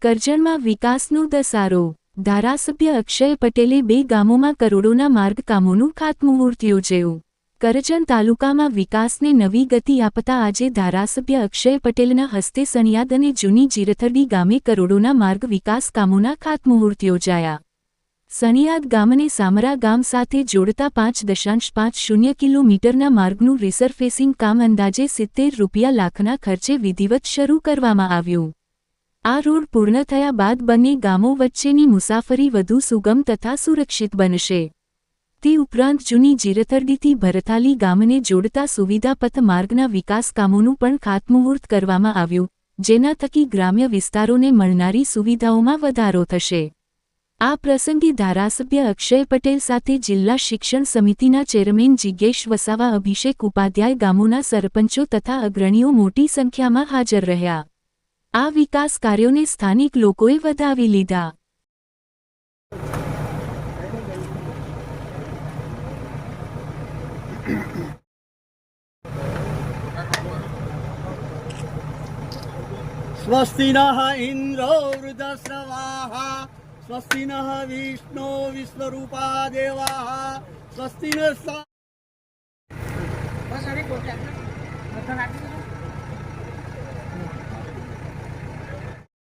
કરજણમાં વિકાસનો દસારો। ધારાસભ્ય અક્ષય પટેલે 2 ગામોમાં કરોડોના માર્ગ કામોનું ખાતમુહૂર્ત યોજ્યું। કરજણ તાલુકામાં વિકાસને નવી ગતિ આપતા આજે ધારાસભ્ય અક્ષય પટેલના હસ્તે સણિયાદ અને જૂની જીરથડી ગામે કરોડોના માર્ગ વિકાસ કામોના ખાતમુહૂર્ત યોજાયા। સણિયાદ ગામને સામરા ગામ સાથે જોડતા 5.50 કિલોમીટરના માર્ગનું રિસરફેસિંગ કામ અંદાજે 70 લાખના ખર્ચે વિધિવત શરૂ કરવામાં આવ્યું। આ રોડ પૂર્ણ થયા બાદ બંને ગામો વચ્ચેની મુસાફરી વધુ સુગમ તથા સુરક્ષિત બનશે। તે ઉપરાંત જૂની જીરથડીથી ભરથાલી ગામને જોડતા સુવિધાપથ માર્ગના વિકાસ કામોનું પણ ખાતમુહૂર્ત કરવામાં આવ્યું, જેના થકી ગ્રામ્ય વિસ્તારોને મળનારી સુવિધાઓમાં વધારો થશે। આ પ્રસંગે ધારાસભ્ય અક્ષય પટેલ સાથે જિલ્લા શિક્ષણ સમિતિના ચેરમેન જિજ્ઞેશ વસાવા, અભિષેક ઉપાધ્યાય, ગામોના સરપંચો તથા અગ્રણીઓ મોટી સંખ્યામાં હાજર રહ્યા। આ વિકાસ કાર્યોને સ્થાનિક લોકોએ વધાવી લીધા। स्वस्ति नः इन्द्रो वृद्धश्रवाः स्वस्ति नः विष्णो विश्वरूपा देवाः स्वस्ति नः